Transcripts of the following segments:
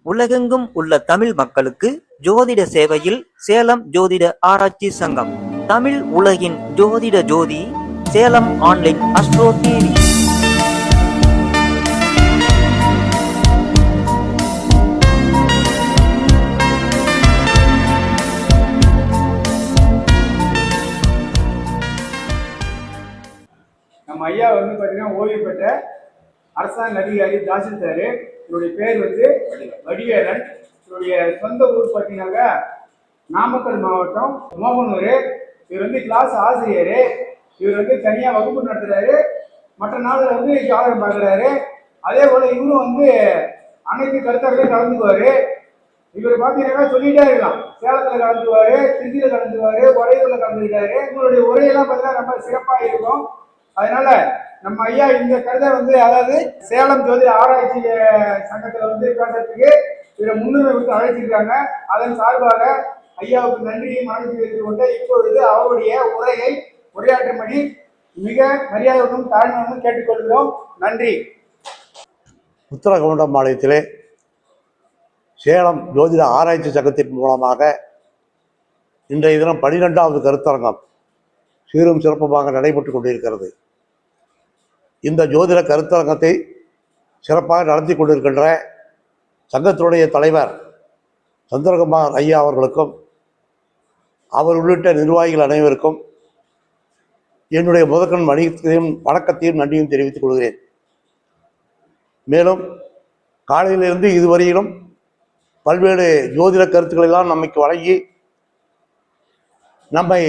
உலகெங்கும் உள்ள தமிழ் மக்களுக்கு ஜோதிட சேவையில் சேலம் ஜோதிட ஆராய்ச்சி சங்கம். தமிழ் உலகின் ஜோதிட ஜோதி, சேலம் ஆன்லைன் அஸ்ட்ரோ டிவி. நம்ம ஐயா பார்த்தீங்கன்னா ஓய்வு பெற்ற அரசாங்க அதிகாரி தாசில்தார். இவருடைய பேர் வடிவேலன். இவருடைய சொந்த ஊர் பார்த்தீங்கன்னாக்கா நாமக்கல் மாவட்டம் மோகனூர். இவர் கிளாஸ் ஆசிரியர். இவர் தனியாக வகுப்பு நடத்துறாரு. மற்ற நாளில் ஜாதகம் பார்க்குறாரு. அதே போல் இவரும் அனைத்து கருத்தாக்களையும் கலந்துக்குவார். இவர் பார்த்தீங்கன்னாக்கா சொல்லிகிட்டே இருக்கலாம். சேலத்தில் கலந்துக்குவார், திருச்சியில் கலந்துக்குவார், உறையூரில் கலந்துக்கிட்டாரு. இவருடைய உரையெல்லாம் பார்த்தீங்கன்னா ரொம்ப சிறப்பாக இருக்கும். அதனால நம்ம ஐயா இந்த கருத்தை அதாவது சேலம் ஜோதிட ஆராய்ச்சி சங்கத்துல பேசுறதுக்கு இவரை முன்னுரிமை கொடுத்து அழைச்சிருக்காங்க. அதன் சார்பாக ஐயாவுக்கு நன்றியை மனதில் வைத்துக் கொண்டு இப்பொழுது அவருடைய உரையை உரையாற்றும்படி மிக மரியாதையுடன் தாழ்மையுடன் கேட்டுக்கொள்கிறோம். நன்றி. உத்தரகவுண்டம் மாநிலத்திலே சேலம் ஜோதிட ஆராய்ச்சி சங்கத்தின் மூலமாக இன்றைய தினம் 12வது கருத்தரங்கம் சீரும் சிறப்புமாக நடைபெற்றுக் கொண்டிருக்கிறது. இந்த ஜோதிட கருத்தரங்கத்தை சிறப்பாக நடத்தி கொண்டிருக்கின்ற சங்கத்தினுடைய தலைவர் சந்திரகுமார் ஐயா அவர்களுக்கும் அவர் உள்ளிட்ட நிர்வாகிகள் அனைவருக்கும் என்னுடைய முதற்கண் வணக்கத்தையும் நன்றியும் தெரிவித்துக் கொள்கிறேன். மேலும் காலையிலிருந்து இதுவரையிலும் பல்வேறு ஜோதிட கருத்துக்களெல்லாம் நமக்கு வழங்கி நம்மை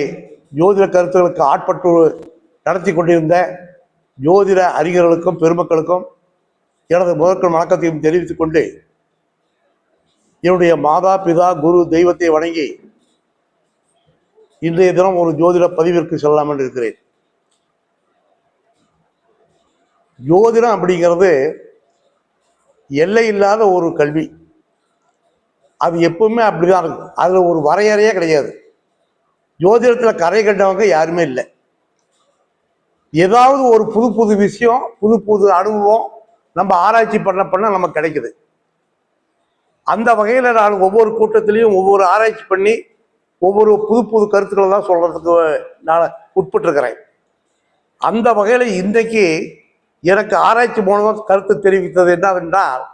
ஜோதிட கருத்துக்களுக்கு ஆட்பட்டு நடத்தி கொண்டிருந்த ஜோதிட அறிஞர்களுக்கும் பெருமக்களுக்கும் எனது முதற்கண் வணக்கத்தையும் தெரிவித்துக் கொண்டு என்னுடைய மாதா பிதா குரு தெய்வத்தை வணங்கி இன்றைய தினம் ஒரு ஜோதிட பதிவிற்கு செல்லலாம் என்று இருக்கிறேன். ஜோதிடம் அப்படிங்கிறது எல்லை இல்லாத ஒரு கல்வி. அது எப்பவுமே அப்படிதான் இருக்கு. அதுல ஒரு வரையறையே கிடையாது. ஜோதிடத்தில் கரை கண்டவங்க யாருமே இல்லை. ஏதாவது ஒரு புது புது விஷயம், புது புது அனுபவம் நம்ம ஆராய்ச்சி பண்ண நமக்கு கிடைக்குது. அந்த வகையில் நான் ஒவ்வொரு கூட்டத்திலையும் ஒவ்வொரு ஆராய்ச்சி பண்ணி ஒவ்வொரு புது புது கருத்துக்களை தான் சொல்றதுக்கு நான் உட்பட்டிருக்கிறேன். அந்த வகையில் இன்றைக்கு எனக்கு ஆராய்ச்சி மூலமாக கருத்து தெரிவித்தது என்னவென்றால்,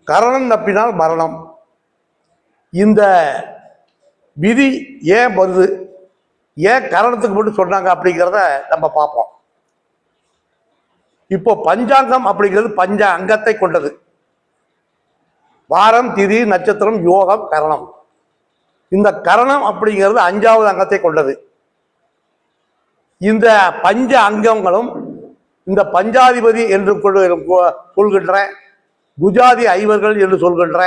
கரணம் தப்பினால் மரணம். இந்த விதி ஏன் வருது, ஏன் கரணத்துக்கு மட்டும் சொன்னாங்க அப்படிங்கிறத நம்ம பார்ப்போம். இப்போ பஞ்சாங்கம் அப்படிங்கிறது பஞ்ச அங்கத்தை கொண்டது. வாரம், திதி, நட்சத்திரம், யோகம், கரணம். இந்த கரணம் அப்படிங்கிறது 5வது அங்கத்தை கொண்டது. இந்த பஞ்ச அங்கங்களும் இந்த பஞ்சாதிபதி என்று சொல்கின்ற குஜாதி ஐவர்கள் என்று சொல்கின்ற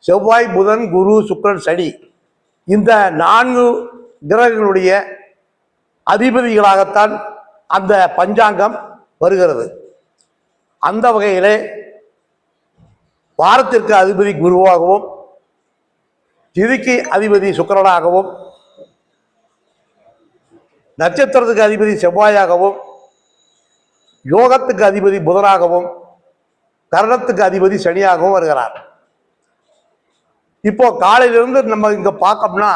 செவ்வாய், புதன், குரு, சுக்கிரன், சனி, இந்த 4 கிரகங்களுடைய அதிபதிகளாகத்தான் அந்த பஞ்சாங்கம் வருகிறது. அந்த வகையிலே வாரத்திற்கு அதிபதி குருவாகவும், திதிக்கு அதிபதி சுக்கிரனாகவும், நட்சத்திரத்துக்கு அதிபதி செவ்வாயாகவும், யோகத்துக்கு அதிபதி புதனாகவும், கரணத்துக்கு அதிபதி சனியாகவும் வருகிறார். இப்போ காலையிலிருந்து நம்ம இங்க பார்க்கோம்னா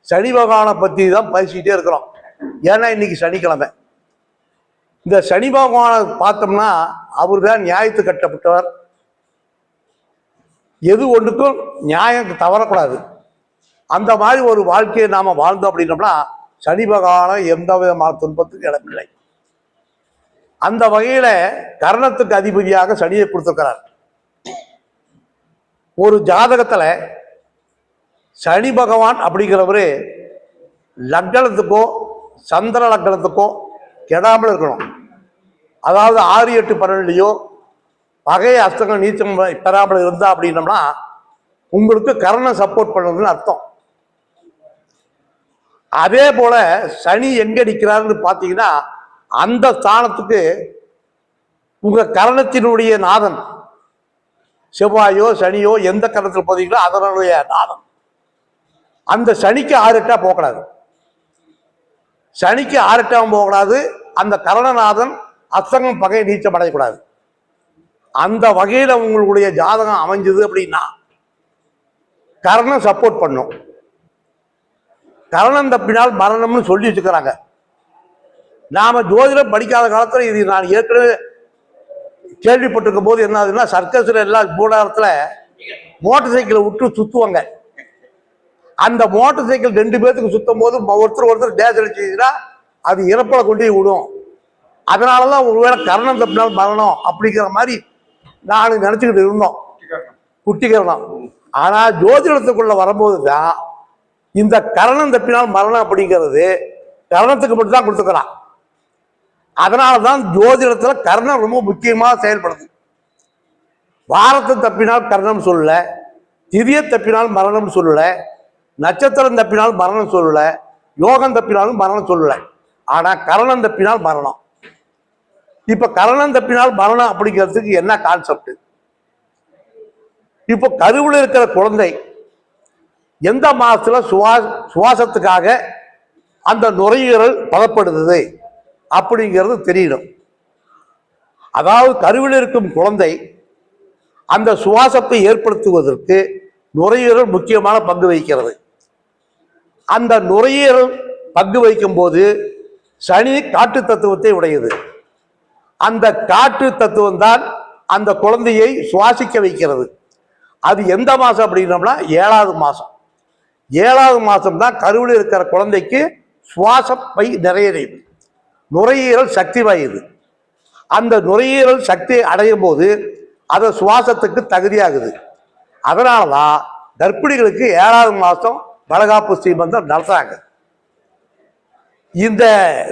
சனி பகவானை பற்றி தான் பேசிக்கிட்டே இருக்கிறோம். ஏன்னா இன்னைக்கு சனிக்கிழமை. இந்த சனி பகவானை பார்த்தோம்னா அவர் தான் நியாயத்து கட்டப்பட்டவர். எது ஒன்றுக்கும் நியாயம் தவறக்கூடாது. அந்த மாதிரி ஒரு வாழ்க்கையை நாம வாழ்ந்தோம் அப்படின்னோம்னா சனி பகவானை எந்த விதமான துன்பத்துக்கு இடமில்லை. அந்த வகையில கரணத்துக்கு அதிபதியாக சனியை கொடுத்திருக்கிறார். ஒரு ஜாதகத்துல சனி பகவான் அப்படிங்கிறவரு லக்னத்துக்கோ சந்திர லக்னத்துக்கோ கெடாமல் இருக்கணும். அதாவது 6, 8, 12 பகை அஸ்தங்கள் நீச்சம் பெறாமல் இருந்தா அப்படின்னம்னா உங்களுக்கு கரணம் சப்போர்ட் பண்ணுறதுன்னு அர்த்தம். அதே போல சனி எங்க நிற்கிறாருன்னு பார்த்தீங்கன்னா அந்த ஸ்தானத்துக்கு உங்க கரணத்தினுடைய நாதன் செவ்வாயோ சனியோ எந்த கரணத்தில் போதீங்களோ அதனுடைய நாதன். அந்த சனிக்கு 6, 8 போகக்கூடாது. சனிக்கு 6, 8 போகக்கூடாது. அந்த கரணநாதன் அஸ்தங்கம் பகை நீச்சம் அடையக்கூடாது. அந்த வகையில உங்களுடைய ஜாதகம் அமைஞ்சது அப்படின்னா கரணம் சப்போர்ட் பண்ணும். கரணம் தப்பினால் மரணம்னு சொல்லி வச்சுக்கிறாங்க. நாம ஜோதிடம் படிக்காத காலத்துல இது நான் ஏற்கனவே கேள்விப்பட்டிருக்கும் போது என்ன ஆகுதுன்னா, சர்க்கஸ்ல எல்லாம் கூடாரத்துல மோட்டார் சைக்கிளை விட்டு சுத்துவாங்க. அந்த மோட்டார் சைக்கிள் 2 பேருக்கு சுத்தும் போது ஒருத்தர் டேஸ் அடிச்சுன்னா அது இறப்பலை கொண்டு போய் விடும். அதனாலதான் ஒருவேளை கரணம் தப்பினால் மரணம் அப்படிங்கிற மாதிரி நான் நினைச்சுக்கிட்டு இருந்தோம், குட்டிகரணம். ஆனா ஜோதிடத்துக்குள்ள வரும்போது தான் இந்த கரணம் தப்பினால் மரணம் அப்படிங்கிறது கரணத்துக்கு மட்டும் தான் கொடுத்துக்கிறான். அதனாலதான் ஜோதிடத்துல கர்ணம் ரொம்ப முக்கியமாக செயல்படுது. வாரத்தை தப்பினால் கர்ணம் சொல்லல, திதியை தப்பினால் மரணம் சொல்லல, நட்சத்திரம் தப்பினால் மரணம் சொல்லல, யோகம் தப்பினாலும் மரணம் சொல்லல. ஆனா கரணம் தப்பினால் மரணம். இப்ப கரணம் தப்பினால் மரணம் அப்படிங்கிறதுக்கு என்ன கான்செப்ட்? இப்போ கருவில் இருக்கிற குழந்தை எந்த மாசத்துல சுவாசத்துக்காக அந்த நுரையீரல் பதப்படுது அப்படிங்கிறது தெரியணும். அதாவது கருவில் இருக்கும் குழந்தை அந்த சுவாசத்தை ஏற்படுத்துவதற்கு நுரையீரல் முக்கியமான பங்கு வகிக்கிறது. அந்த நுரையீரல் பங்கு வகிக்கும் போது சனி காற்று தத்துவத்தை உடையது. அந்த காற்று தத்துவம் தான் அந்த குழந்தையை சுவாசிக்க வைக்கிறது. அது எந்த மாசம் அப்படின்னோம்னா 7வது மாசம். 7வது மாசம் தான் கருவில் இருக்கிற குழந்தைக்கு சுவாச பை நிறையறிவு, நுரையீரல் சக்தி வாயுது. அந்த நுரையீரல் சக்தி அடையும் போது அது சுவாசத்துக்கு தகுதியாகுது. அதனாலதான் கர்ப்பிணிகளுக்கு 7வது மாசம் வளகாப்பு ஸ்ரீமந்தம் நடத்துறாங்க. இந்த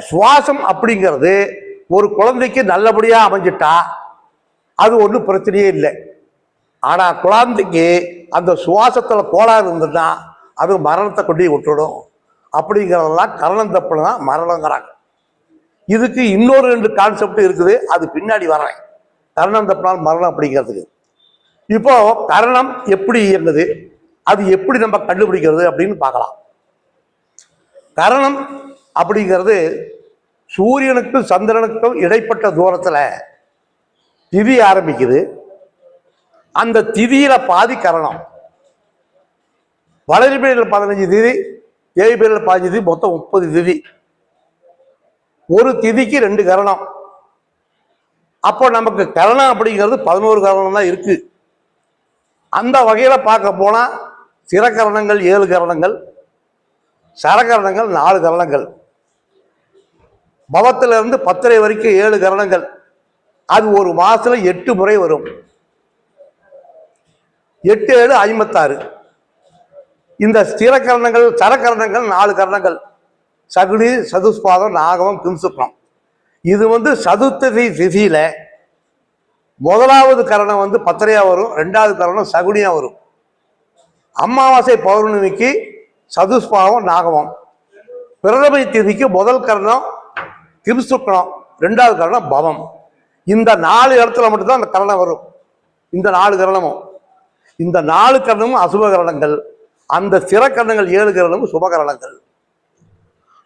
சுவாசம் அப்படிங்கிறது ஒரு குழந்தைக்கு நல்லபடியா அமைஞ்சிட்டா அது ஒன்றும் பிரச்சனையே இல்லை. ஆனா குழந்தைக்கு அந்த சுவாசத்துல கோளாறு இருந்ததுன்னா அது மரணத்தை கொண்டு விட்டுடும். அப்படிங்கிறதெல்லாம் கரணம் தப்புனா மரணங்கிறாங்க. இதுக்கு இன்னொரு 2 கான்செப்ட் இருக்குது, அது பின்னாடி வர்றேன். கரணம் தப்பினால் மரணம் அப்படிங்கிறதுக்கு. இப்போ கரணம் எப்படி இயங்குது, அது எப்படி நம்ம கண்டுபிடிக்கிறது அப்படின்னு பார்க்கலாம். கரணம் அப்படிங்கிறது சூரியனுக்கும் சந்திரனுக்கும் இடைப்பட்ட தூரத்துல திதி ஆரம்பிக்குது. அந்த திதியில பாதி கரணம். வளர்பிறையில் 15 திதி, தேய்பிறையில் 15 திதி, மொத்தம் 30 திதி. ஒரு திதிக்கு 2 கரணம். அப்போ நமக்கு கரணம் அப்படிங்கிறது 11 கரணம் தான் இருக்கு. அந்த வகையில பார்க்க போனா சிரகரணங்கள் 7 கரணங்கள், சரகரணங்கள் 4 கரணங்கள், பவத்துல இருந்து 10 வரைக்கும் 7 கரணங்கள். அது ஒரு மாசத்துல 8 முறை வரும். 8 7 56. இந்த ஸ்திரகரணங்கள் சரகரணங்கள் 4 கரணங்கள், சகுனி, சதுஸ்பாதம், நாகவம், கிம்சுக்ரம். இது சதுர்த்தி திதியில 1வது கரணம் 10 வரும், 2வது கரணம் சகுனியா வரும். அமாவாசை பௌர்ணமிக்கு சதுஸ்பாதம் நாகவம், பிரதமை திதிக்கு 1 கரணம் கிம்சுக்ரம், 2வது கரணம் பவம். இந்த 4 இடத்துல மட்டும்தான் அந்த கரணம் வரும். இந்த 4 கரணமும், இந்த 4 கரணமும் அசுப கரணங்கள். அந்த சிறக்கரணங்கள் 7 கரணமும் சுபகரணங்கள்.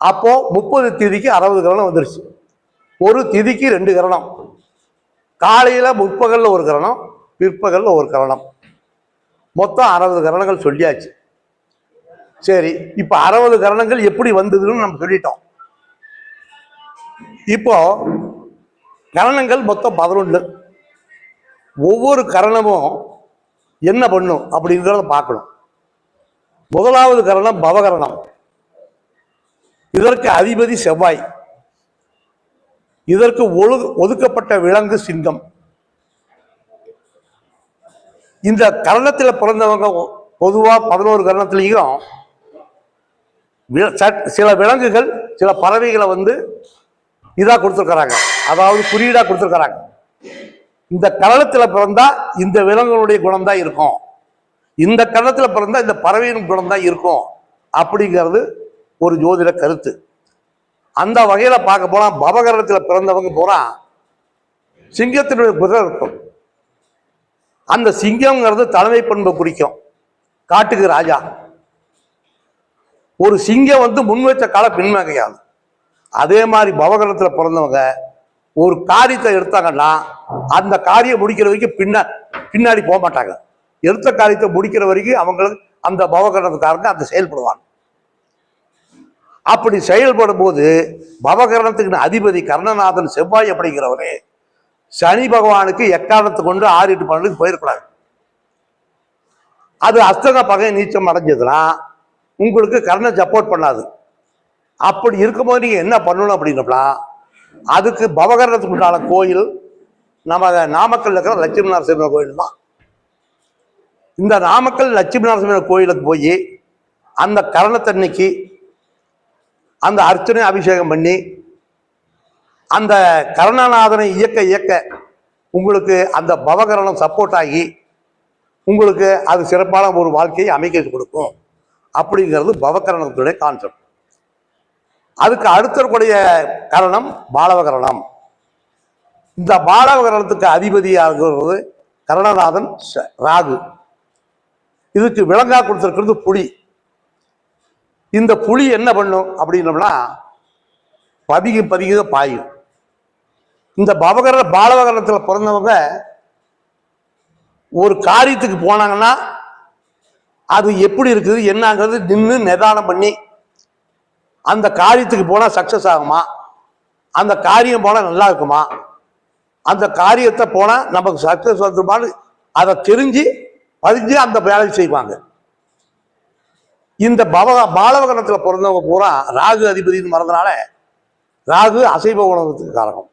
அப்போ 30 திதிக்கு 60 கரணம் வந்துருச்சு. ஒரு திதிக்கு 2 கரணம். காலையில முற்பகல்ல 1 கரணம், பிற்பகல்ல 1 கரணம். மொத்தம் 60 கரணங்கள் சொல்லியாச்சு. சரி, இப்ப 60 கரணங்கள் எப்படி வந்ததுன்னு நம்ம சொல்லிட்டோம். இப்போ கரணங்கள் மொத்தம் 11. ஒவ்வொரு கரணமும் என்ன பண்ணும் அப்படிங்கிறத பார்க்கணும். 1வது கரணம் பவகரணம். இதற்கு அதிபதி செவ்வாய். இதற்கு ஒதுக்கப்பட்ட விலங்கு சிங்கம். இந்த கரணத்தில் பிறந்தவங்க பொதுவா 11 கரணத்திலையும் சில விலங்குகள் சில பறவைகளை இதா கொடுத்துருக்கிறாங்க, அதாவது குறியீடா கொடுத்துருக்கிறாங்க. இந்த கரணத்தில் பிறந்தா இந்த விலங்குகளுடைய குணம் தான் இருக்கும், இந்த கரணத்தில் பிறந்தா இந்த பறவையின் குணம் தான் இருக்கும் அப்படிங்கிறது ஒரு ஜோதிட கருத்து. அந்த வகையில பார்க்க போனா பவகரணத்தில் பிறந்தவங்க போனா சிங்கத்தினுடைய குதிரை இருக்கும். அந்த சிங்கம்ங்கிறது தலைமை பண்பை குறிக்கும், காட்டுக்கு ராஜா. ஒரு சிங்கம் முன் வச்ச கால பின்வகையாது. அதே மாதிரி பவகரணத்தில் பிறந்தவங்க ஒரு காரியத்தை எடுத்தாங்கன்னா அந்த காரியம் முடிக்கிற வரைக்கும் பின்னாடி போக மாட்டாங்க. எடுத்த காரியத்தை முடிக்கிற வரைக்கும் அவங்களுக்கு அந்த பவகரணத்துக்காரங்க அந்த செயல்படுவாங்க. அப்படி செயல்படும் போது பவகரணத்துக்கு அதிபதி கர்ணநாதன் செவ்வாய் அப்படிங்கிறவரே சனி பகவானுக்கு எக்காரணத்தை கொண்டு 6, 8, 12 போயிடக்கூடாது. அது அஸ்தக பகை நீச்சம் அடைஞ்சதுன்னா உங்களுக்கு கர்ணன் சப்போர்ட் பண்ணாது. அப்படி இருக்கும்போது நீங்க என்ன பண்ணணும் அப்படின்னா, அதுக்கு பவகரணத்துக்கு உண்டான கோயில் நம்ம நாமக்கல் இருக்கிற லட்சுமி நரசிம்மர் கோயில் தான். இந்த நாமக்கல் லட்சுமி நரசிம்மர் கோயிலுக்கு போய் அந்த கரணத்தன்னைக்கு அந்த அர்ச்சனை அபிஷேகம் பண்ணி அந்த கருணாநாதனை இயக்க உங்களுக்கு அந்த பவகரணம் சப்போர்ட் ஆகி உங்களுக்கு அது சிறப்பான ஒரு வாழ்க்கையை அமைக்க கொடுக்கும். அப்படிங்கிறது பவகரணத்துடைய கான்செப்ட். அதுக்கு அடுத்தக்கூடிய கரணம் பாலவகரணம். இந்த பாலவகரணத்துக்கு அதிபதியாகிறது கருணநாதன் ராகு. இதுக்கு விலங்கா கொடுத்திருக்கிறது புலி. இந்த புலி என்ன பண்ணும் அப்படின்னோம்னா பதிக பாயும். இந்த பாலவகரணத்தில் பிறந்தவங்க ஒரு காரியத்துக்கு போனாங்கன்னா அது எப்படி இருக்குது என்னங்கிறது நின்று நிதானம் பண்ணி அந்த காரியத்துக்கு போனால் சக்சஸ் ஆகுமா, அந்த காரியம் போனால் நல்லா இருக்குமா, அந்த காரியத்தை போனால் நமக்கு சக்சஸ் வந்துமான்னு அதை தெரிஞ்சு பதிஞ்சு அந்த வேலையை செய்வாங்க. இந்த பாலவகரணத்தில் பிறந்தவங்க பூரா ராகு அதிபதினு மறந்தனால ராகு அசைவ உணவுக்கு காரணம்.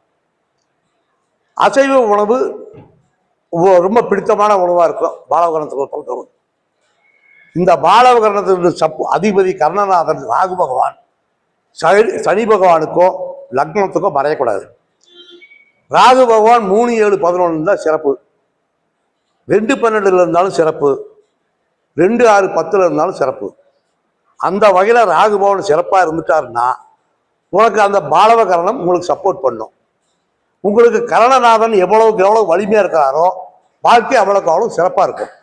அசைவ உணவு ரொம்ப பிடித்தமான உணவாக இருக்கும் பாலவகரணத்துக்கு பிறந்தவங்க. இந்த பாலவகரணத்துக்கு அதிபதி கர்ணநாதன் ராகு பகவான் சனி பகவானுக்கோ லக்னத்துக்கோ மறையக்கூடாது. ராகு பகவான் 3, 7, 11 இருந்தால் சிறப்பு, 2, 12 இருந்தாலும் சிறப்பு, 2, 6, 10 இருந்தாலும் சிறப்பு. அந்த வகையில் ராகு பகவான் சிறப்பாக இருந்துட்டாருன்னா உனக்கு அந்த பாலவகரணம் உங்களுக்கு சப்போர்ட் பண்ணும். உங்களுக்கு கரணநாதன் எவ்வளவுக்கு எவ்வளவு வலிமையாக இருக்கிறாரோ வாழ்க்கை அவ்வளோக்கு அவ்வளோ சிறப்பாக இருக்கும்.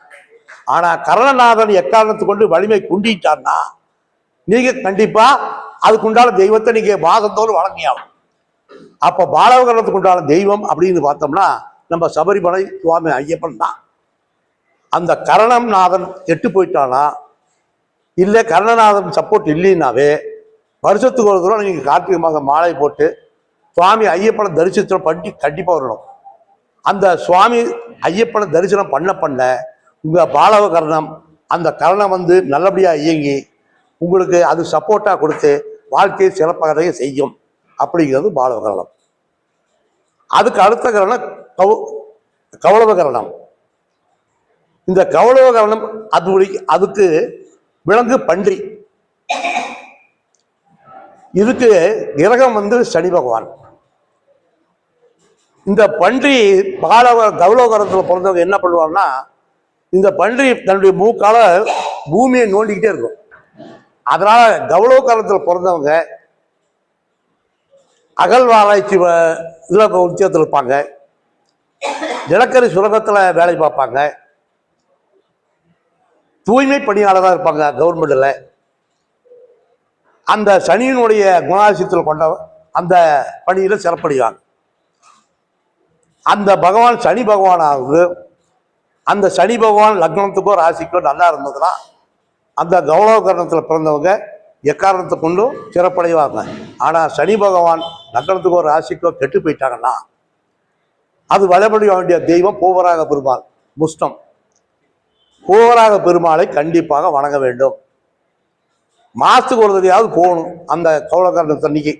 ஆனால் கரணநாதன் எக்காரணத்தை கொண்டு வலிமை குண்டிட்டார்னா நீங்கள் கண்டிப்பாக அதுக்குண்டான தெய்வத்தை நீங்கள் மாதத்தோடு வழங்கியாகும். அப்போ பாலவகரணத்துக்கு உண்டான தெய்வம் அப்படின்னு பார்த்தோம்னா நம்ம சபரிமலை சுவாமி ஐயப்பன் தான். அந்த கரணநாதன் கெட்டு போயிட்டானா இல்லை கர்ணநாதன் சப்போர்ட் இல்லைன்னாவே வருஷத்துக்கு ஒரு தூரம் நீங்கள் கார்த்திகை மாதம் மாலை போட்டு சுவாமி ஐயப்பனை தரிசனம் பண்ணி கண்டிப்பாக வரணும். அந்த சுவாமி ஐயப்பனை தரிசனம் பண்ண உங்கள் பாலவகரணம் அந்த கரணம் வந்து நல்லபடியாக இயங்கி உங்களுக்கு அது சப்போர்ட்டாக கொடுத்து வாழ்க்கையை சிறப்பாக செய்யும். அப்படிங்கிறது பாலவகரணம். அதுக்கு அடுத்த கரணம் கௌளவகரணம். இந்த கௌளவகரணம் அதுக்கு விலங்கு பன்றி. இதுக்கு கிரகம் வந்து சனி பகவான். இந்த பன்றி கௌளவகரணத்தில் பிறந்தவங்க என்ன பண்ணுவாங்கன்னா இந்த பன்றி தன்னுடைய மூக்கால பூமியை நோண்டிக்கிட்டே இருக்கும். அதனால கௌளவகரணத்தில் பிறந்தவங்க அகழ்வாராய்ச்சி இதில் உச்சத்தில் இருப்பாங்க, நிலக்கரி சுரங்கத்தில் வேலை பார்ப்பாங்க, தூய்மை பணியாளராக இருப்பாங்க கவர்மெண்ட்டில். அந்த சனியினுடைய குணாதிசயத்தில் கொண்ட அந்த பணியில் சிறப்படைவாங்க. அந்த பகவான் சனி பகவானாவது அந்த சனி பகவான் லக்னத்துக்கோ ராசிக்கோ நல்லா இருந்ததுன்னா அந்த கௌளவகரணத்தில் பிறந்தவங்க எக்காரணத்தை கொண்டும் சிறப்படைவாங்க. ஆனால் சனி பகவான் லக்னத்துக்கோ ராசிக்கோ கெட்டு போயிட்டாங்கன்னா அது வழிபட வேண்டிய தெய்வம் பூவராக பெருமாள் முஸ்டம். பூவராக பெருமாளை கண்டிப்பாக வணங்க வேண்டும். மாதத்துக்கு ஒரு தடையாவது போகணும். அந்த கௌளவகரணத்தன்னைக்கு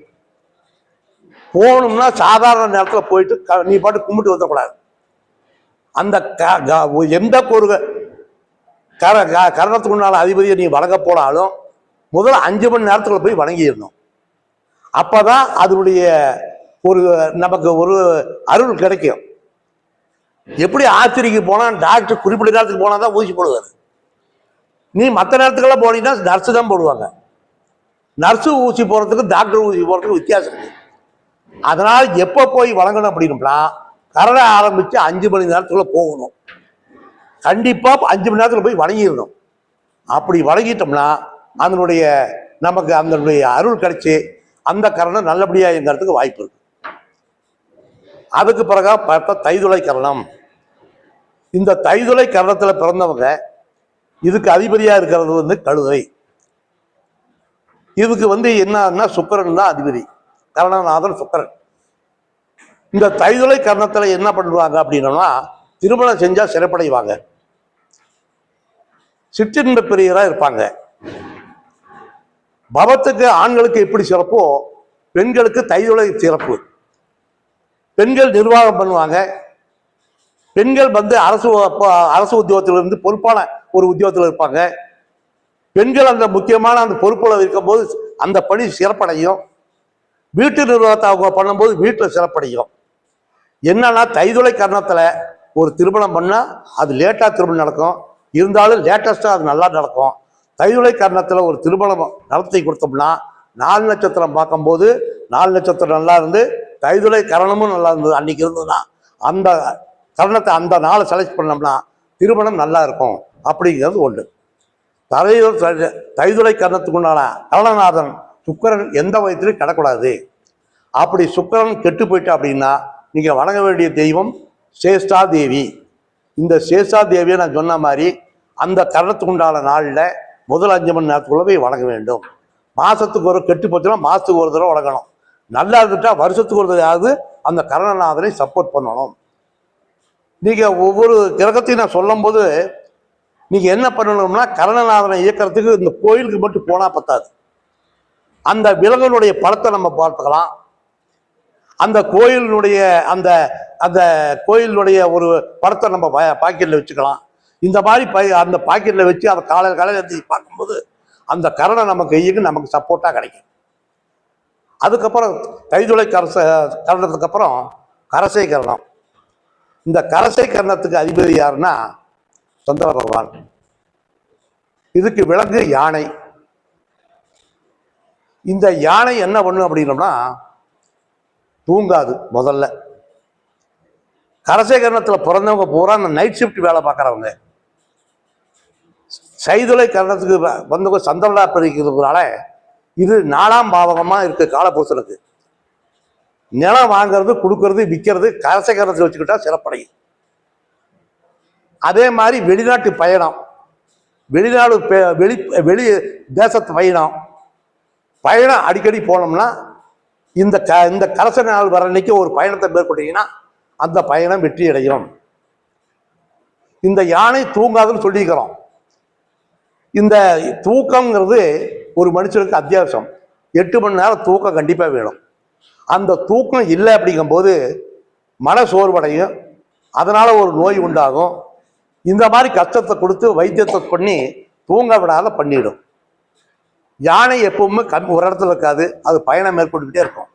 போகணும்னா சாதாரண நேரத்தில் போயிட்டு நீ பாட்டு கும்பிட்டு வந்துடக்கூடாது. அந்த எந்த ஒரு கரணத்துக்கு உண்டான அதிபதியை நீ வணங்க போனாலும் முதல்ல 5 மணி நேரத்தில் போய் வணங்கிடணும். அப்போதான் அதனுடைய ஒரு நமக்கு ஒரு அருள் கிடைக்கும். எப்படி ஆஸ்பத்திரிக்கு போனால் டாக்டர் குறிப்பிட்ட நேரத்துக்கு போனால் தான் ஊசி போடுவார். நீ மற்ற நேரத்துக்கெல்லாம் போனீங்கன்னா நர்ஸு தான் போடுவாங்க. நர்ஸு ஊசி போடுறதுக்கு டாக்டர் ஊசி போடுறதுக்கு வித்தியாசம் இருக்குது. அதனால் எப்போ போய் வழங்கணும் அப்படின்னா கரணை ஆரம்பித்து 5 மணி நேரத்துக்குள்ளே போகணும். கண்டிப்பாக 5 மணி நேரத்தில் போய் வணங்கிடணும். அப்படி வணங்கிட்டோம்னா அதனுடைய நமக்கு அதனுடைய அருள் கிடைச்சி அந்த கரணம் நல்லபடியாக இயங்கிறதுக்கு வாய்ப்பு இருக்கு. அதுக்கு பிறகு பார்த்தா தைதுளை கரணம். இந்த தைதுளை கரணத்தில் பிறந்தவங்க இதுக்கு அதிபதியாக இருக்கிறது வந்து கழுதை. இதுக்கு வந்து என்னன்னா சுக்கிரன் தான் அதிபதி, கரணநாதன் சுக்கிரன். இந்த தைதுளை கரணத்தில் என்ன பண்ணுவாங்க அப்படின்னா திருமணம் செஞ்சா சிறப்படைவாங்க, சிற்றின்ப பிரியராக இருப்பாங்க. பவத்துக்கு ஆண்களுக்கு எப்படி சிறப்போ பெண்களுக்கு தைதுளை சிறப்பு. பெண்கள் நிர்வாகம் பண்ணுவாங்க. பெண்கள் வந்து அரசு உத்தியோகத்திலிருந்து பொறுப்பான ஒரு உத்தியோகத்தில் இருப்பாங்க. பெண்கள் அந்த முக்கியமான அந்த பொறுப்புல இருக்கும்போது அந்த பணி சிறப்படையும். வீட்டு நிர்வாகத்தை அவங்க பண்ணும்போது வீட்டில் சிறப்படையும். என்னன்னா தைதுளை கரணத்தில் ஒரு திருமணம் பண்ணால் அது லேட்டாக திருமணம் நடக்கும், இருந்தாலும் லேட்டஸ்டாக அது நல்லா நடக்கும். தைதுளை கரணத்தில் ஒரு திருமணம் நடத்தி கொடுத்தோம்னா 4 நட்சத்திரம் பார்க்கும்போது 4 நட்சத்திரம் நல்லா இருந்து தைதுளை கரணமும் நல்லா இருந்தது அன்னைக்கு இருந்ததுன்னா அந்த கரணத்தை அந்த நாளை செலக்ட் பண்ணோம்னா திருமணம் நல்லா இருக்கும் அப்படிங்கிறது ஒன்று. தைதுளை கரணத்துக்கு உண்டான கரணநாதன் சுக்கிரன் எந்த வயத்திலையும் கிடக்கூடாது. அப்படி சுக்கிரன் கெட்டு போயிட்டா அப்படின்னா நீங்கள் வணங்க வேண்டிய தெய்வம் சேஷ்டா தேவி. இந்த சேஷ்டா தேவியை நான் சொன்ன மாதிரி அந்த கரணத்துக்கு உண்டான நாளில் முதல் 5 மணி நேரத்துக்குள்ள போய் வணங்க வேண்டும். மாதத்துக்கு ஒரு கெட்டு போச்சுன்னா மாதத்துக்கு ஒரு தடவை வணங்கணும். நல்லா இருந்துட்டா வருஷத்துக்கு ஒரு தடவையாவது அந்த கரணநாதனை சப்போர்ட் பண்ணணும். நீங்கள் ஒவ்வொரு கிரகத்தையும் நான் சொல்லும் போது நீங்கள் என்ன பண்ணணும்னா கரணநாதனை இயக்கிறதுக்கு இந்த கோயிலுக்கு மட்டும் போனால் பத்தாது. அந்த விலங்குடைய படத்தை நம்ம பார்த்துக்கலாம். அந்த கோயிலினுடைய அந்த அந்த கோயிலினுடைய ஒரு படத்தை நம்ம பாக்கெட்டில் வச்சுக்கலாம். இந்த மாதிரி அந்த பாக்கெட்டில் வச்சு அதை காலையில் எடுத்து பார்க்கும்போது அந்த கரணம் நம்ம கையுக்கு நமக்கு சப்போர்ட்டாக கிடைக்கும். அதுக்கப்புறம் தைதுளை கரணத்துக்கு அப்புறம் கரசை கரணம். இந்த கரசை கரணத்துக்கு அதிபதி யாருன்னா சந்திர பகவான். இதுக்கு விலங்கு யானை. இந்த யானை என்ன பண்ணும் அப்படின்னோம்னா தூங்காது. முதல்ல கரசை கரணத்தில் பிறந்தவங்க பூரா அந்த நைட் ஷிஃப்ட் வேலை பார்க்குறவங்க. சைதுளை கரணத்துக்கு வந்தவங்க சந்திரனா பிரிக்கிறதுனால இது 4ஆம் பாவகமாக இருக்கு காலபுருஷனுக்கு. நிலம் வாங்கிறது கொடுக்கறது விற்கிறது கரசை கரணத்தில் வச்சுக்கிட்டா சிறப்படையும். அதே மாதிரி வெளிநாட்டு பயணம், வெளிநாடு வெளி தேசத்து பயணம் அடிக்கடி போனோம்னா இந்த கரச நாள் வர அன்னைக்கு ஒரு பயணத்தை மேற்கொண்டீங்கன்னா அந்த பயணம் வெற்றி அடையும். இந்த யானை தூங்காதுன்னு சொல்லிக்கிறோம். இந்த தூக்கங்கிறது ஒரு மனுஷனுக்கு அத்தியாவசியம். 8 மணி நேரம் தூக்கம் கண்டிப்பாக வேணும். அந்த தூக்கம் இல்லை அப்படிங்கும்போது மன சோர்வடையும், அதனால ஒரு நோய் உண்டாகும். இந்த மாதிரி கஷ்டத்தை கொடுத்து வைத்தியத்தை பண்ணி தூங்க விடாத பண்ணிடும். யானை எப்பவுமே ஒரு இடத்துல இருக்காது, அது பயணம் மேற்கொண்டுகிட்டே இருக்கும்.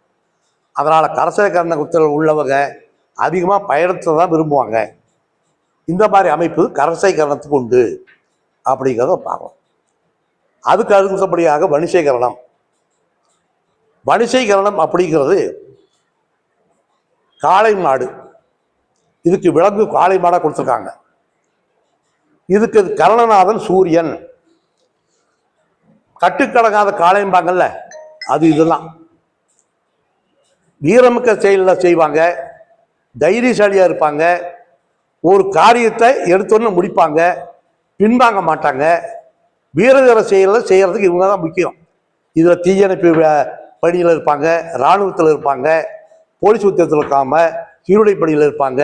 அதனால் கரசை கரணத்தில் உள்ளவங்க அதிகமாக பயணத்தை தான் விரும்புவாங்க. இந்த மாதிரி அமைப்பு கரசை கரணத்துக்கு உண்டு அப்படிங்கிறத பார்க்கலாம். அதுக்கு அடுத்தபடியாக வணிசைகரணம். வணிசைகரணம் அப்படிங்கிறது காளை மாடு. இதுக்கு விலங்கு காளை மாடாக கொடுத்துருக்காங்க. இதுக்கு கரணநாதன் சூரியன். கட்டுக்கடங்காத காளைம்பாங்கல்ல அது இதெல்லாம் வீரமிக்க செயலில் செய்வாங்க, தைரியசாலியாக இருப்பாங்க, ஒரு காரியத்தை எடுத்தோன்னு முடிப்பாங்க, பின்வாங்க மாட்டாங்க. வீரதீர செயலில் செய்கிறதுக்கு இவங்க தான் முக்கியம். இதில் தீயணைப்பு பணியில் இருப்பாங்க, இராணுவத்தில் இருப்பாங்க, போலீஸ் உத்தியோகத்தில் இருக்காம சீருடை பணியில் இருப்பாங்க.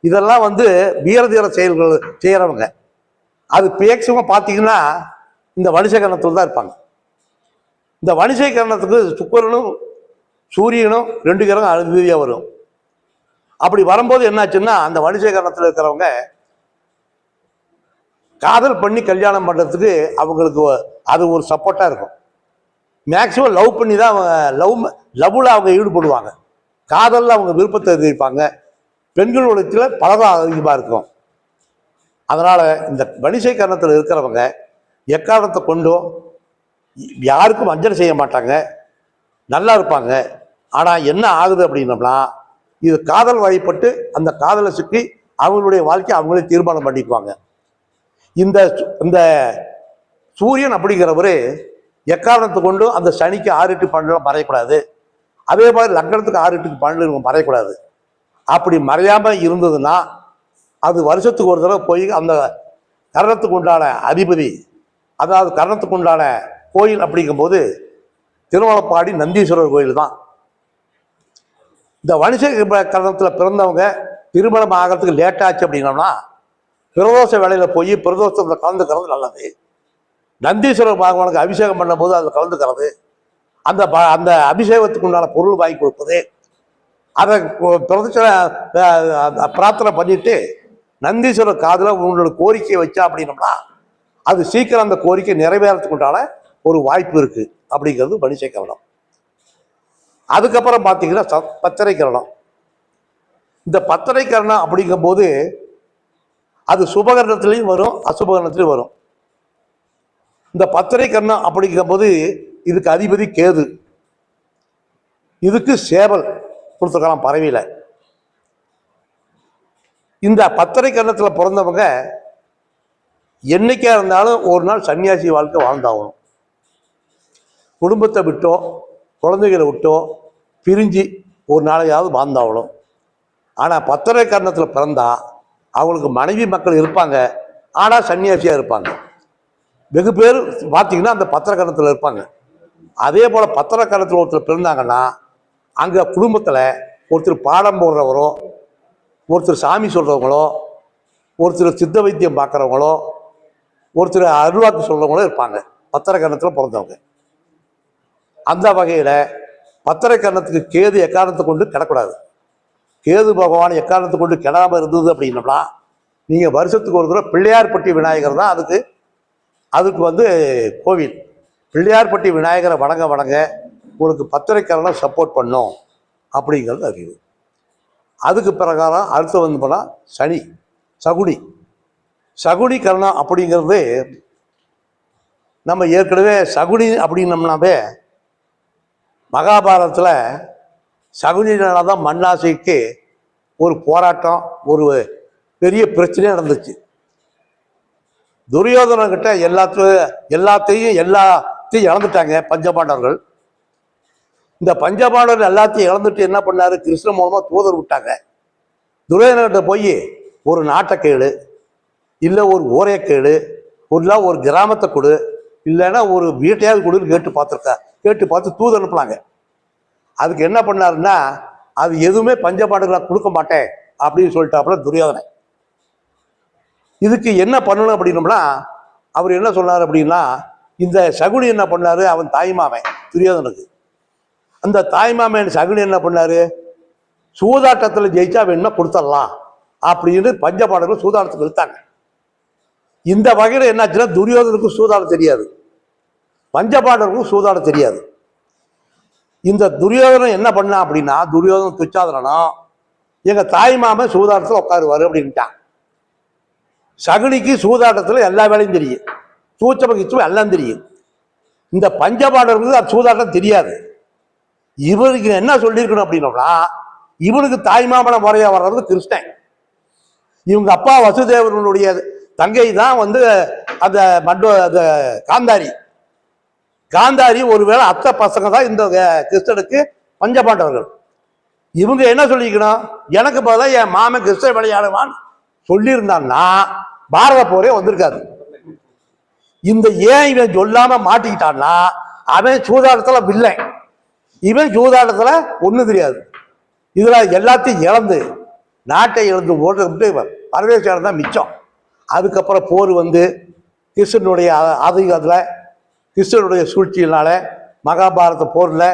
இதெல்லாம் வந்து வீரதீர செயல்கள் செய்கிறவங்க. அது மேக்சிமம் பார்த்தீங்கன்னா இந்த வணிசகரணத்தில் தான் இருப்பாங்க. இந்த வணிசகரணத்துக்கு சுக்கிரனும் சூரியனும் 2 கிரகம் அதிபதியாக வரும். அப்படி வரும்போது என்னாச்சுன்னா அந்த வணிசகரணத்தில் இருக்கிறவங்க காதல் பண்ணி கல்யாணம் பண்ணுறதுக்கு அவங்களுக்கு அது ஒரு சப்போர்ட்டாக இருக்கும். மேக்சிமம் லவ் பண்ணி தான் அவங்க லவ்வில் அவங்க ஈடுபடுவாங்க. காதலில் அவங்க விருப்பத்தை தெரிவிப்பாங்க. பெண்களுடைய பழகம் அதிகமாக இருக்கும். அதனால் இந்த வணிசைக்கரணத்தில் இருக்கிறவங்க எக்காரணத்தை கொண்டும் யாருக்கும் வஞ்சனை செய்ய மாட்டாங்க, நல்லா இருப்பாங்க. ஆனால் என்ன ஆகுது அப்படின்னோம்னா இது காதல் வழிபட்டு அந்த காதலை சுற்றி அவங்களுடைய வாழ்க்கையை அவங்களே தீர்மானம் பண்ணிக்குவாங்க. இந்த இந்த சூரியன் அப்படிங்கிறவர் எக்காரணத்தை கொண்டு அந்த சனிக்கு 6, 8, 12 மறையக்கூடாது. அதே மாதிரி லக்னத்துக்கு 6, 8, 12 மறையக்கூடாது. அப்படி மறையாம இருந்ததுன்னா அது வருஷத்துக்கு ஒரு தடவை போய் அந்த கரணத்துக்கு உண்டான அதிபதி, அதாவது கரணத்துக்கு உண்டான கோயில் அப்படிங்கும்போது திருமலப்பாடி நந்தீஸ்வரர் கோயில் தான். இந்த வணிச கரணத்தில் பிறந்தவங்க திருமணம் ஆகிறதுக்கு லேட் ஆச்சு அப்படின்னோம்னா பிரதோஷ வேலையில போய் பிரதோஷத்தில் கலந்துக்கிறது நல்லது. நந்தீஸ்வரர் பகவானுக்கு அபிஷேகம் பண்ணும் போது அதில் கலந்துக்கிறது, அந்த அந்த அபிஷேகத்துக்கு உண்டான பொருள் வாங்கி கொடுப்பது, அதை பிரதட்சண பிரார்த்தனை பண்ணிட்டு நந்தீஸ்வரர் காதில் உங்களோட கோரிக்கையை வச்சா அப்படின்னோம்னா அது சீக்கிரம் அந்த கோரிக்கை நிறைவேறதுக்கு உண்டான ஒரு வாய்ப்பு இருக்கு அப்படிங்கிறது வணிசை கரணம். அதுக்கப்புறம் பார்த்தீங்கன்னா பத்தரை கரணம். இந்த பத்தரை கரணம் அப்படிங்கும் போது அது சுபகரணத்திலையும் வரும், அசுபகரணத்திலையும் வரும். இந்த பத்தரை கரணம் அப்படிங்கும் போது இதுக்கு அதிபதி கேது, இதுக்கு சேவல் கொடுத்துருக்கலாம் பறவையில. இந்த பத்தரை கரணத்தில் பிறந்தவங்க என்னைக்கா இருந்தாலும் ஒரு நாள் சன்னியாசி வாழ்க்கை வாழ்ந்தாகணும். குடும்பத்தை விட்டோ குழந்தைகளை விட்டோ பிரிஞ்சு ஒரு நாளையாவது வாழ்ந்தாகணும். ஆனால் பத்தரை கரணத்தில் பிறந்தா அவங்களுக்கு மனைவி மக்கள் இருப்பாங்க, ஆனால் சன்னியாசியாக இருப்பாங்க. வெகு பேர் பார்த்தீங்கன்னா அந்த பத்திர கரணத்தில் இருப்பாங்க. அதே போல் பத்திர கரணத்தில் ஒருத்தர் பிறந்தாங்கன்னா அங்கே குடும்பத்தில் ஒருத்தர் பாடம் போடுறவரோ, ஒருத்தர் சாமி சொல்கிறவங்களோ, ஒருத்தர் சித்த வைத்தியம் பார்க்குறவங்களோ, ஒருத்தர் அருள்வாக்கு சொல்கிறவங்களோ இருப்பாங்க பத்திர கரணத்தில் பிறந்தவங்க. அந்த வகையில் பத்திர கரணத்துக்கு கேது எக்காரணத்தை கொண்டு கிடக்கூடாது. கேது பகவான் எக்காரணத்தை கொண்டு கிடாமல் இருந்தது அப்படின்னம்னா நீங்கள் வருஷத்துக்கு ஒரு தடவை பிள்ளையார்பட்டி விநாயகர் தான் அதுக்கு கோவில். பிள்ளையார்பட்டி விநாயகரை வணங்க உங்களுக்கு பத்திரை கரணம் சப்போர்ட் பண்ணும் அப்படிங்கிறது அறிவு. அதுக்கு பிரகாரம் அடுத்து போனால் சகுனி கரணம் அப்படிங்கிறது நம்ம ஏற்கனவே சகுனி அப்படின்னம்னாவே மகாபாரதத்தில் சகுனினால தான் மண்ணாசைக்கு ஒரு போராட்டம், ஒரு பெரிய பிரச்சனையே நடந்துச்சு. துரியோதனகிட்ட எல்லாத்தையும் இழந்துட்டாங்க பஞ்சபாண்டவர்கள். இந்த பஞ்சபாண்டவர்கள் எல்லாத்தையும் இழந்துட்டு என்ன பண்ணாரு, கிருஷ்ண மூலமா தூதர் விட்டாங்க. துரியோதனகிட்ட போய் ஒரு நாட்டை கேளு, இல்லை ஒரு ஊரையை கேளு, இல்லை ஒரு கிராமத்தை கொடு, இல்லைன்னா ஒரு வீட்டையாவது கொடுன்னு கேட்டு பார்த்து தூது அனுப்புனாங்க. அதுக்கு என்ன பண்ணாருன்னா அது எதுவுமே பஞ்சபாண்டவர்களாக கொடுக்க மாட்டேன் அப்படின்னு சொல்லிட்டாப்புல துரியோதனை. இதுக்கு என்ன பண்ணணும் அப்படின்னோம்னா அவர் என்ன சொன்னார் அப்படின்னா, இந்த சகுனி என்ன பண்ணாரு, அவன் தாய்மாமன் துரியோதனுக்கு. அந்த தாய்மாமன் சகுனி என்ன பண்ணாரு, சூதாட்டத்தில் ஜெயிச்சா வேணும்னா கொடுத்துடலாம் அப்படின்னு பஞ்சபாண்டவர்கள் சூதாட்டத்துக்கு இழுத்தாங்க. இந்த வகையில் என்னாச்சுன்னா துரியோதனுக்கும் சூதாட தெரியாது, பஞ்சபாண்டவருக்கும் சூதாட தெரியாது. இந்த துரியோதனன் என்ன பண்ணா அப்படின்னா, துரியோதனன் துச்சாதனம் எங்க தாய்மாமன் சூதாட்டத்தில் உட்காருவாரு அப்படின்ட்டான். சகுனிக்கு சூதாட்டத்தில் எல்லா வேலையும் தெரியும், சூச்சம் எல்லாம் தெரியும். இந்த பஞ்சபாண்டவருக்கு அது சூதாட்டம் தெரியாது. இவருக்கு என்ன சொல்லியிருக்கணும் அப்படின்னோம்னா, இவனுக்கு தாய்மாமன முறையா வர்றது கிருஷ்ணன். இவங்க அப்பா வசுதேவனுடைய தங்கை தான் அந்த காந்தாரி ஒருவேளை அத்தை பசங்க தான் இந்த கிருஷ்ணனுக்கு பஞ்சபாண்டவர்கள். இவங்க என்ன சொல்லிக்கணும், எனக்கு பதிலாக என் மாமன் கிருஷ்ணன் விளையாடுவான்னு சொல்லியிருந்தான்னா பாரத போரே வந்திருக்காது. இந்த ஏன் இவன் சொல்லாம மாட்டிக்கிட்டான்னா அவன் சூதாட்டத்துல வில்லை, இவன் சூதாட்டத்துல ஒண்ணு தெரியாது. இதுல எல்லாத்தையும் இழந்து நாட்டை இழந்து ஓடுறது பரதேசம் தான் மிச்சம். அதுக்கப்புறம் போர் கிருஷ்ணனுடைய ஆதிக்கத்துல கிருஷ்ணனுடைய சூழ்ச்சியினால மகாபாரத போர்ல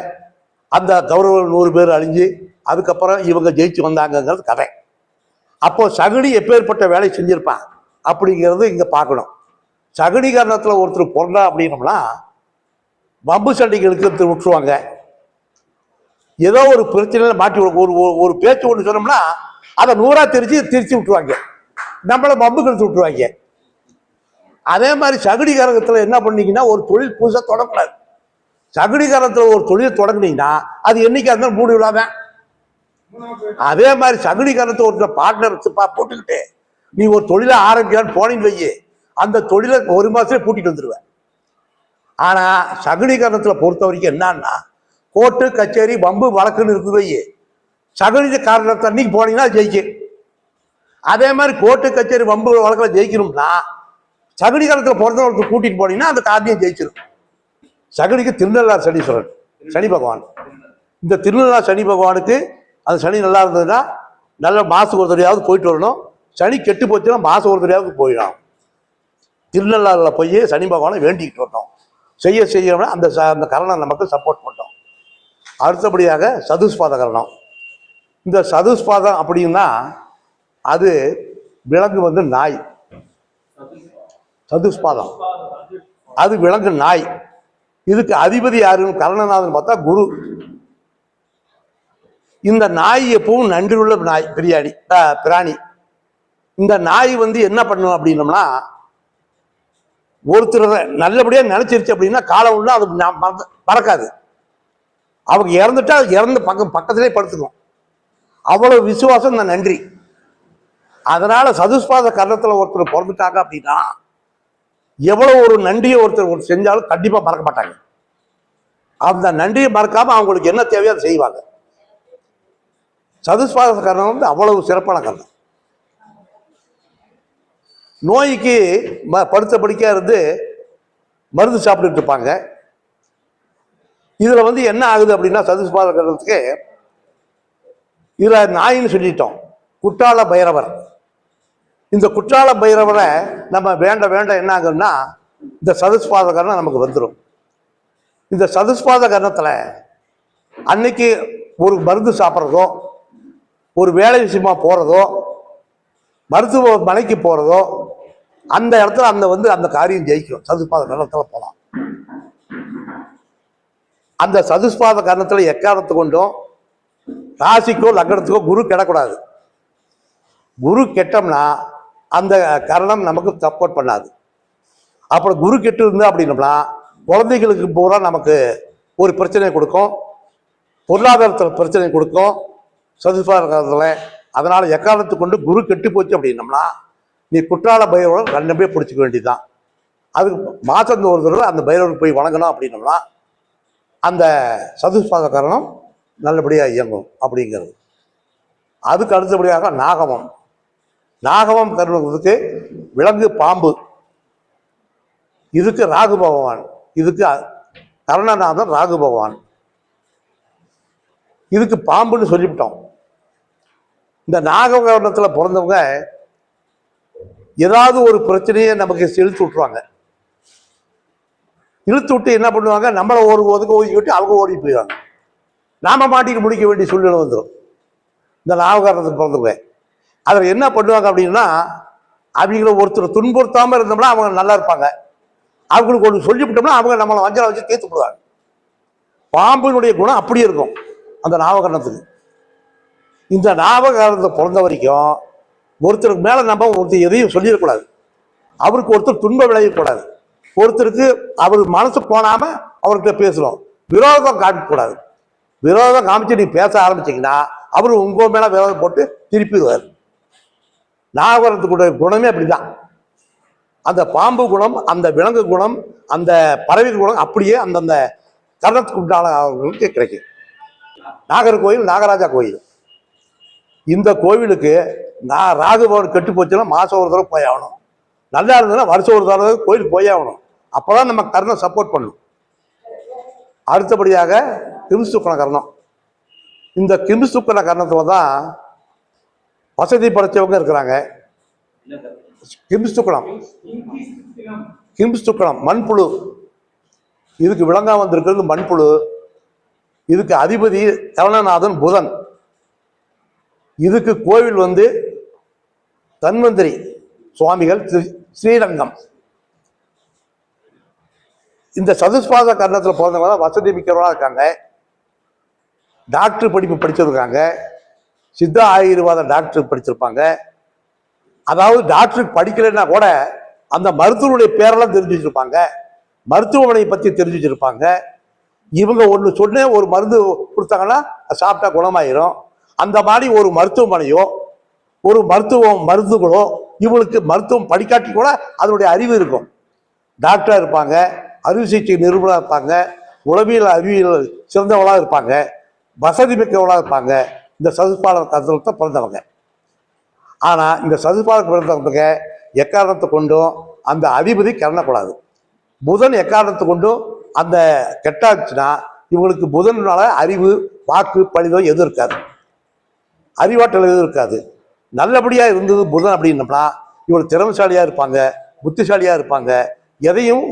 அந்த கௌரவர்கள் 100 பேர் அழிஞ்சு அதுக்கப்புறம் இவங்க ஜெயிச்சு வந்தாங்கிறது கதை. அப்போ சகுனி எப்பேற்பட்ட வேலை செஞ்சிருப்பான் அப்படிங்கிறது இங்க பார்க்கணும். சகுனி காரணத்துல ஒருத்தர் பிறந்தா அப்படின்னோம்னா வம்பு சண்டைகளுக்கு விட்டுருவாங்க. ஏதோ ஒரு பிரச்சனையில மாட்டி ஒரு பேச்சு ஒன்று சொன்னோம்னா அதை 100ஆ திருச்சி விட்டுருவாங்க, நம்மள வம்பு கழிச்சு விட்டுருவாங்க. அதே மாதிரி சகுனி காரகத்துல என்ன பண்ணீங்கன்னா ஒரு தொழில் புதுசாக தொடங்கக்கூடாது. சகுனி காரகத்துல ஒரு தொழில் தொடங்கினீங்கன்னா அது என்னைக்கா இருந்தாலும் மூடி விடாம. அதே மாதிரி சகுனி காரத்தை ஒரு பார்ட்னர் போட்டுக்கிட்டு நீ ஒரு தொழிலை ஆரம்பிக்கலான்னு போனீங்கன்னு வையே, அந்த தொழிலை 1 மாசத்துல பூட்டிட்டு வந்துடுவேன். ஆனா சகுனி காரணத்துல பொறுத்த வரைக்கும் என்னன்னா கோர்ட்டு கச்சேரி வம்பு வழக்குன்னு இருக்குது வையே, சகோதர காரணத்தை அன்னைக்கு போனீங்கன்னா ஜெயிக்கும். அதே மாதிரி கோர்ட்டு கச்சேரி வம்பு வழக்கில் ஜெயிக்கணும்னா சகுனி காலத்தில் பிறந்தவங்களுக்கு கூட்டிட்டு போனீங்கன்னா அந்த காரியம் ஜெயிச்சிடும். சகுனிக்கு திருநள்ளார் சனீஸ்வரன் சனி பகவான். இந்த திருநள்ளார் சனி பகவானுக்கு அந்த சனி நல்லா இருந்ததுன்னா நல்ல மாதத்துக்கு ஒரு தடையாவது போயிட்டு வரணும். சனி கெட்டு போச்சுன்னா மாதம் ஒரு தடையாவது போயிடும். திருநள்ளாறில் போய் சனி பகவானை வேண்டிக்கிட்டு வரணும். செய்ய அந்த அந்த கரணம் நமக்கு சப்போர்ட் பண்ணோம். அடுத்தபடியாக சதுஷ்பாத கரணம். இந்த சதுஷ்பாதம் அப்படின்னா அது விலங்கு வந்து நாய். சதுஷ்பாதம் அது விலங்கு நாய். இதுக்கு அதிபதி யாருன்னு கரணநாதன் பார்த்தா குரு. இந்த நாய் எப்பவும் நன்றி உள்ள நாய் பிராணி. இந்த நாய் வந்து என்ன பண்ணும் அப்படின்னோம்னா ஒருத்தர் நல்லபடியா நினைச்சிருச்சு அப்படின்னா காலம் உள்ள அது மறக்காது. அவங்க இறந்துட்டா இறந்து பக்கத்திலே படுத்துக்கும். அவ்வளவு விசுவாசம் இந்த நன்றி. அதனால சதுஷ்பாத கரணத்துல ஒருத்தர் பிறந்துட்டாங்க அப்படின்னா எவ்வளவு ஒரு நன்றியை ஒருத்தர் செஞ்சாலும் கண்டிப்பா மறக்க மாட்டாங்க. அந்த நன்றியை மறக்காம அவங்களுக்கு என்ன தேவையோ அதை செய்வாங்க. சதுஷ்பாத கரணம் வந்து அவ்வளவு சிறப்பான கரணம். நோய்க்கு படுத்த படிக்கா இருந்து மருந்து சாப்பிட்டுட்டு இருப்பாங்க. இதுல வந்து என்ன ஆகுது அப்படின்னா சதுஷ்பாத கரணத்துக்கு இதுல நாயின்னு சொல்லிட்டோம். குற்றால பைரவர். இந்த குற்றால பைரவரை நம்ம வேண்ட என்ன ஆகும்னா இந்த சதுஷ்பாத கரணம் நமக்கு வந்துடும். இந்த சதுஷ்பாத கரணத்துல அன்னைக்கு ஒரு மருந்து சாப்பிட்றதோ ஒரு வேலை விஷயமா போறதோ மருத்துவமனைக்கு போறதோ அந்த இடத்துல அந்த காரியம் ஜெயிக்கும். சதுஷ்பாத கரணத்துல போலாம். அந்த சதுஷ்பாத கரணத்துல எக்காரணத்து கொண்டும் ராசிக்கோ லக்னத்துக்கோ குரு கெடக்கூடாது. குரு கெட்டோம்னா அந்த கரணம் நமக்கு சப்போர்ட் பண்ணாது. அப்புறம் குரு கெட்டு இருந்தா அப்படின்னோம்னா குழந்தைகளுக்கு பூரா நமக்கு ஒரு பிரச்சனை கொடுக்கும், பொருளாதாரத்தில் பிரச்சனை கொடுக்கும் சதுஷ்பாத கரணத்துல. அதனால எக்காரணத்து கொண்டு குரு கெட்டு போச்சு அப்படின்னோம்னா நீ குற்றால பைரவர் ரெண்டுமே பிடிச்சிக்க வேண்டியதுதான். அதுக்கு மாசம் ஒரு தடவை அந்த பைரவருக்கு போய் வணங்கணும் அப்படின்னோம்னா அந்த சதுஷ்பாத கரணம் நல்லபடியாக இயங்கும் அப்படிங்கிறது. அதுக்கு அடுத்தபடியாக நாகவம். நாகவம் கருவதுக்கு விலங்கு பாம்பு. இதுக்கு ராகு பகவான். இதுக்கு கரணநாதன் ராகு பகவான். இதுக்கு பாம்புன்னு சொல்லிவிட்டோம். இந்த நாககரணத்தில் பிறந்தவங்க ஏதாவது ஒரு பிரச்சனையை நமக்கு இழுத்து விட்டுருவாங்க. இழுத்து விட்டு என்ன பண்ணுவாங்க, நம்மளை ஒரு ஒதுக்கி விட்டு அவங்க ஓடி போயிடுவாங்க. நாம மாட்டிட்டு முடிக்க வேண்டிய சூழ்நிலை வந்துடும். இந்த நாககரணத்துக்கு பிறந்தவங்க அதில் என்ன பண்ணுவாங்க அப்படின்னா அவங்கள ஒருத்தர் துன்புறுத்தாமல் இருந்தோம்னா அவங்க நல்லா இருப்பாங்க. அவங்களுக்கு ஒன்று சொல்லிவிட்டோம்னா அவங்க நம்மளை வஞ்சனை வச்சு தீர்த்து போடுவாங்க. பாம்பினுடைய குணம் அப்படியே இருக்கும் அந்த நாககரணத்துக்கு. இந்த நாககரணத்தை பிறந்த வரைக்கும் ஒருத்தருக்கு மேலே நம்ம ஒருத்தர் எதையும் சொல்லிடக்கூடாது. அவருக்கு ஒருத்தர் துன்பம் விளையக்கூடாது. ஒருத்தருக்கு அவர் மனசு போனாம அவர்கிட்ட பேசணும். விரோதம் காமிக்கக்கூடாது. விரோதம் காமிச்சு நீ பேச ஆரம்பிச்சிங்கன்னா அவர் உங்க மேல விரோதம் போட்டு திருப்பிடுவார். நாககரணத்துக்குடைய குணமே அப்படிதான். அந்த பாம்பு குணம், அந்த விலங்கு குணம், அந்த பறவை குணம் அப்படியே அந்தந்த கரணத்துக்கு உண்டானவர்களுக்கு கிடைக்கும். நாகர்கோயில் நாகராஜா கோயில். இந்த கோவிலுக்கு ராகுபவன் கெட்டு போச்சுன்னா மாசம் ஒரு தடவை போய் ஆகணும். நல்லா இருந்ததுன்னா வருஷம் ஒரு தடவை கோயிலுக்கு போய் ஆகணும். அப்போதான் நம்ம கர்ணம் சப்போர்ட் பண்ணணும். அடுத்தபடியாக கிம்சுக்கண கர்ணம். இந்த கிம்சுக்கண கர்ணத்துல தான் வசதி படைச்சவங்க இருக்கிறாங்க. கிம்சுக்கணம் மண்புழு. இதுக்கு விளங்கா வந்திருக்கிறது மண்புழு. இதுக்கு அதிபதி கரணநாதன் புதன். இதுக்கு கோவில் வந்து தன்வந்திரி சுவாமிகள் ஸ்ரீரங்கம். இந்த சதுஷ்பாத கரணத்தில் பிறந்தவங்க தான் வசதி மிக்கவர்களாக இருக்காங்க. டாக்டர் படிப்பு படிச்சிருக்காங்க. சித்தா ஆயுர்வாத டாக்டர் படிச்சிருப்பாங்க. அதாவது டாக்டருக்கு படிக்கலைன்னா கூட அந்த மருத்துவனுடைய பேரெல்லாம் தெரிஞ்சு வச்சிருப்பாங்க. மருத்துவமனையை பற்றி தெரிஞ்சு வச்சிருப்பாங்க. இவங்க ஒன்று சொன்னே ஒரு மருந்து கொடுத்தாங்கன்னா சாப்பிட்டா குணமாயிரும். அந்த மாதிரி ஒரு மருத்துவமனையோ ஒரு மருந்துகளோ இவங்களுக்கு மருத்துவம் படிக்காட்டி கூட அதனுடைய அறிவு இருக்கும். டாக்டராக இருப்பாங்க, அறுவை சிகிச்சை நிறுவனராக இருப்பாங்க, உளவியல் அறிவியல் சிறந்தவளாக இருப்பாங்க, வசதி மிக்கவளாக இருப்பாங்க. இந்த சதுர்பாலர் கருத்துல பிறந்தவங்க. ஆனால் இந்த சதுர்பாலர் பிறந்தவங்க எக்காரணத்தை கொண்டும் அந்த அதிபதி கிளறக்கூடாது. புதன் எக்காரணத்தை கொண்டும் அந்த கெட்டாச்சுன்னா இவங்களுக்கு புதனால அறிவு, வாக்கு, பழிதம் எதுவும் இருக்காது, அறிவாற்றல் எதுவும் இருக்காது. நல்லபடியாக இருந்தது புதன் அப்படின்னம்னா இவங்க திறமைசாலியாக இருப்பாங்க, புத்திசாலியாக இருப்பாங்க, எதையும்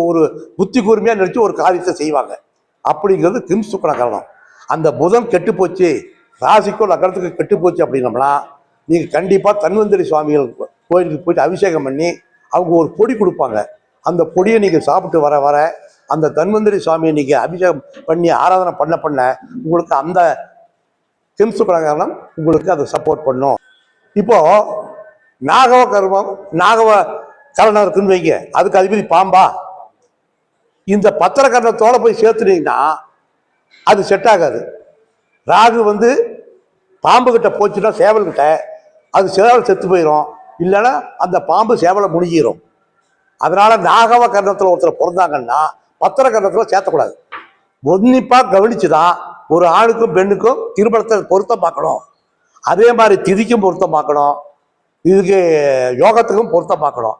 ஒரு புத்தி கூர்மையாக நினைச்சு ஒரு காரியத்தை செய்வாங்க. அப்படிங்கிறது கிம் சுக்கர காரணம். அந்த புதன் கெட்டு போச்சு, ராசிக்கோ நகரத்துக்கு கெட்டு போச்சு அப்படின்னம்னா நீங்கள் கண்டிப்பாக தன்வந்திரி சுவாமிகள் கோயிலுக்கு போயிட்டு அபிஷேகம் பண்ணி அவங்க ஒரு பொடி கொடுப்பாங்க. அந்த பொடியை நீங்கள் சாப்பிட்டு வர வர அந்த தன்வந்திரி சுவாமியை நீங்கள் அபிஷேகம் பண்ணி ஆராதனை பண்ண உங்களுக்கு அந்த கிம் சுக்கர காரணம் உங்களுக்கு அதை சப்போர்ட் பண்ணும். இப்போ நாகவ கர்மம், நாகவ கரணம் இருக்குன்னு வைங்க, அதுக்கு அதிபதி பாம்பா. இந்த பத்திர கரணத்தோட போய் சேர்த்துனீங்கன்னா அது செட் ஆகாது. ராகு பாம்பு கிட்ட போச்சுன்னா சேவல் கிட்ட, அது சேவல் செத்து போயிடும், இல்லைன்னா அந்த பாம்பு சேவலை முழுகிடும். அதனால நாகவ கரணத்தில் ஒருத்தர் பிறந்தாங்கன்னா பத்திர கரணத்தில் சேர்த்தக்கூடாது. உன்னிப்பாக கவனிச்சுதான் ஒரு ஆணுக்கும் பெண்ணுக்கும் திருமணத்தை பொருத்தம் பார்க்கணும். அதே மாதிரி திதிக்கும் பொருத்தம் பார்க்கணும், இதுக்கு யோகத்துக்கும் பொருத்தம் பார்க்கணும்.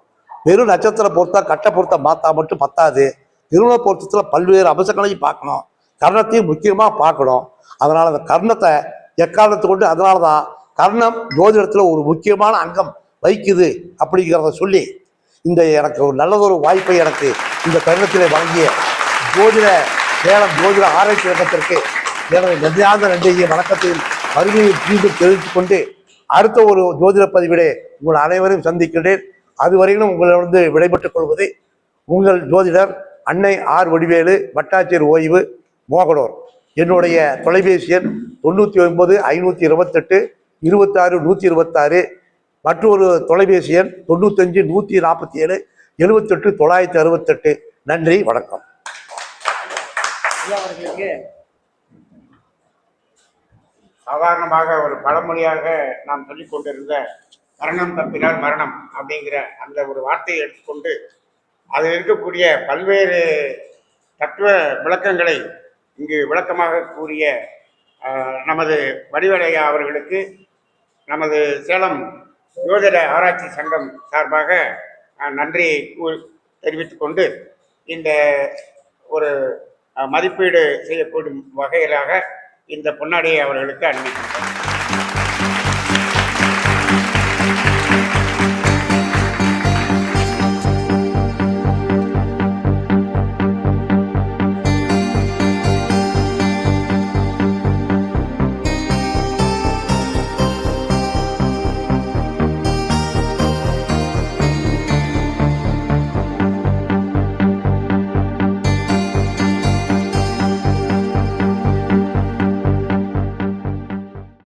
வெறும் நட்சத்திர பொருத்தம், கட்ட பொருத்தம் பார்த்தா மட்டும் பத்தாது. திருமண பொருத்தத்தில் பல்வேறு அம்சங்களையும் பார்க்கணும், கர்ணத்தையும் முக்கியமாக பார்க்கணும். அதனால் அந்த கர்ணத்தை எக்காரணத்தை கொண்டு, அதனால தான் கர்ணம் ஜோதிடத்தில் ஒரு முக்கியமான அங்கம் வகிக்குது அப்படிங்கிறத சொல்லி எனக்கு ஒரு நல்லதொரு வாய்ப்பை எனக்கு இந்த தருணத்திலே வழங்கிய சேலம் ஜோதிட ஆராய்ச்சி இயக்கத்திற்கு எனது நெஞ்சார்ந்த நன்றியை வணக்கத்தையும் வருகையை மீண்டும் தெரிவித்துக் கொண்டு அடுத்த ஒரு ஜோதிட பதிவிலே உங்கள் அனைவரையும் சந்திக்கின்றேன். அதுவரையிலும் உங்களிடந்து விடைபெற்றுக் கொள்வது உங்கள் ஜோதிடர் அன்னை ஆர் வடிவேலு, வட்டாட்சியர் ஓய்வு, மோகனூர். என்னுடைய தொலைபேசி எண் 99 528 26 126. மற்றொரு தொலைபேசி எண் 95 147 78 968. நன்றி, வணக்கம். சாதாரணமாக ஒரு பழமொழியாக நாம் சொல்லிக் கொண்டிருந்த மரணம் தப்பினால் மரணம் அப்படிங்கிற அந்த ஒரு வார்த்தையை எடுத்துக்கொண்டு அதில் இருக்கக்கூடிய பல்வேறு தத்துவ விளக்கங்களை இங்கு விளக்கமாக கூறிய நமது வடிவடையா அவர்களுக்கு நமது சேலம் ஜோதிட ஆராய்ச்சி சங்கம் சார்பாக நன்றி தெரிவித்துக் கொண்டு இந்த ஒரு மதிப்பீடு செய்யப்படும் வகையிலாக இந்த பொன்னாடியை அவர்களுக்கு அனுமதிக்கிறேன்.